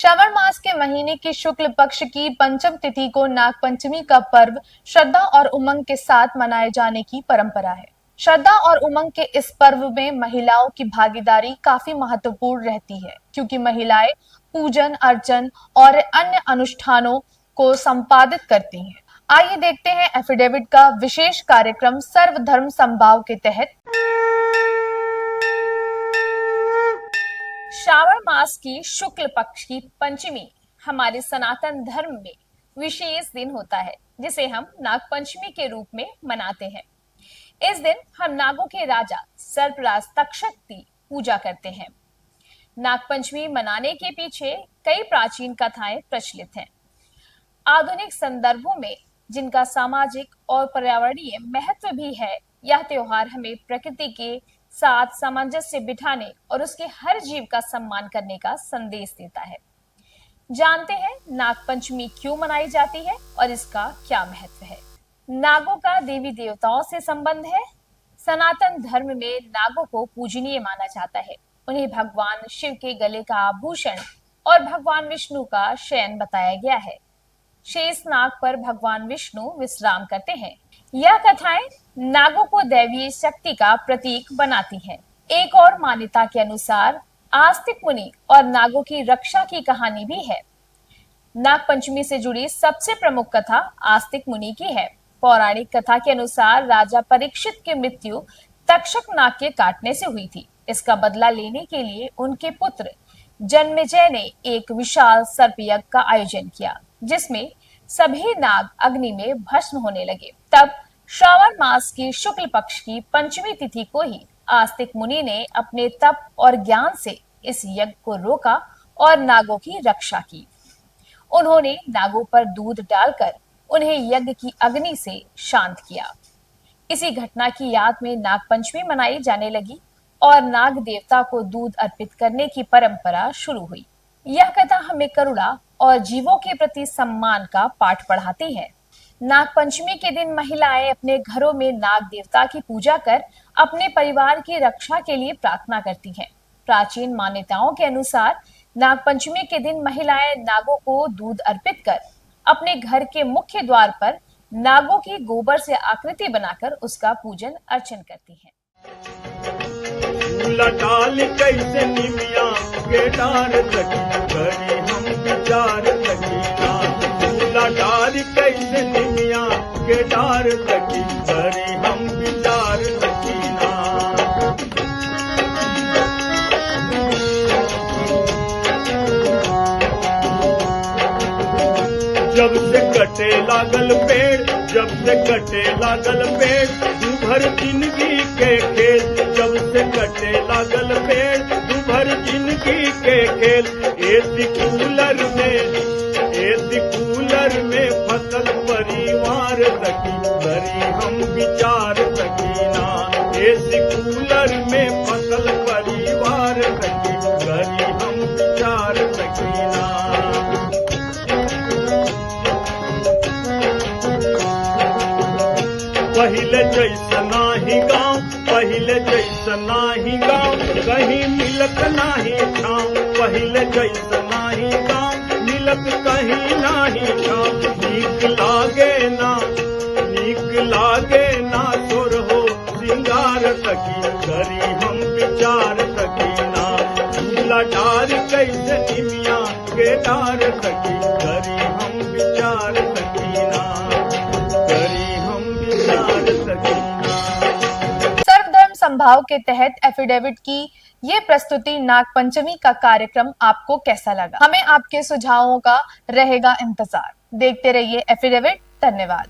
श्रावण मास के महीने की शुक्ल पक्ष की पंचम तिथि को नाग पंचमी का पर्व श्रद्धा और उमंग के साथ मनाए जाने की परंपरा है। श्रद्धा और उमंग के इस पर्व में महिलाओं की भागीदारी काफी महत्वपूर्ण रहती है, क्योंकि महिलाएं पूजन अर्चन और अन्य अनुष्ठानों को संपादित करती हैं। आइए देखते हैं एफिडेविट का विशेष कार्यक्रम सर्वधर्म समभाव के तहत। श्रावण मास की शुक्ल पक्ष की पंचमी हमारे सनातन धर्म में विशेष दिन होता है, जिसे हम नाग पंचमी के रूप में मनाते हैं। इस दिन हम नागों के राजा सर्पराज तक्षक की पूजा करते हैं। नाग पंचमी मनाने के पीछे कई प्राचीन कथाएं प्रचलित हैं। आधुनिक संदर्भों में जिनका सामाजिक और पर्यावरणीय महत्व भी है, यह त्योहार हमें प्रकृति के साथ सामंजस्य बिठाने और उसके हर जीव का सम्मान करने का संदेश देता है। जानते हैं नाग पंचमी क्यों मनाई जाती है और इसका क्या महत्व है। नागों का देवी देवताओं से संबंध है। सनातन धर्म में नागों को पूजनीय माना जाता है। उन्हें भगवान शिव के गले का आभूषण और भगवान विष्णु का शयन बताया गया है। शेष नाग पर भगवान विष्णु विश्राम करते हैं। यह कथाएं नागों को दैवीय शक्ति का प्रतीक बनाती हैं। एक और मान्यता के अनुसार आस्तिक मुनि और नागों की रक्षा की कहानी भी है। नाग पंचमी से जुड़ी सबसे प्रमुख कथा आस्तिक मुनि की है। पौराणिक कथा के अनुसार राजा परीक्षित की मृत्यु तक्षक नाग के काटने से हुई थी। इसका बदला लेने के लिए उनके पुत्र जन्मेजय ने एक विशाल सर्प यज्ञ का आयोजन किया, जिसमें सभी नाग अग्नि में भस्म होने लगे। तब श्रावण मास की शुक्ल पक्ष की पंचमी तिथि को ही आस्तिक मुनि ने अपने तप और ज्ञान से इस यज्ञ को रोका और नागों की रक्षा की। उन्होंने नागों पर दूध डालकर उन्हें यज्ञ की अग्नि से शांत किया। इसी घटना की याद में नाग पंचमी मनाई जाने लगी और नाग देवता को दूध अर्पित करने की परंपरा शुरू हुई। यह कथा हमें करुणा और जीवों के प्रति सम्मान का पाठ पढ़ाती है। नाग पंचमी के दिन महिलाएं अपने घरों में नाग देवता की पूजा कर अपने परिवार की रक्षा के लिए प्रार्थना करती हैं। प्राचीन मान्यताओं के अनुसार नाग पंचमी के दिन महिलाएं नागों को दूध अर्पित कर अपने घर के मुख्य द्वार पर नागों की गोबर से आकृति बनाकर उसका पूजन अर्चन करती हैं। डाल कैसे निमिया के डार लगी करी हम विचार लगी ना, डाल कैसे निमिया के डार लगी करी हम विचार लगी ना। जब से कटे लागल पेड़, जब से कटे लागल पेड़, दूभर जिंदगी के खेल, जब से कटे लागल पेड़, दूभर जिंदगी के खेल। एसी कूलर में फसल परिवार लगी करी हम विचार लगी ना। एसी कूलर में फसल परिवार लगी करी हम विचार लगी ना। पहले जैसना ही गाँव, पहले जैसना ही गाँव, कहीं मिलत नाही छाँव। पहले जैसना ही गाँव, मिलत कहीं नाही छाँव। नीक लागे ना तोर हो श्रृंगार सकी करी हम विचार सकी ना। झूला डार कैसे निमिया के डार सकी करी हम विचार सकी ना, करी हम विचार सकी ना। सर्वधर्म समभाव के तहत एफिडेविट की ये प्रस्तुति नाग पंचमी का कार्यक्रम आपको कैसा लगा? हमें आपके सुझावों का रहेगा इंतजार। देखते रहिए एफिडेविट। धन्यवाद।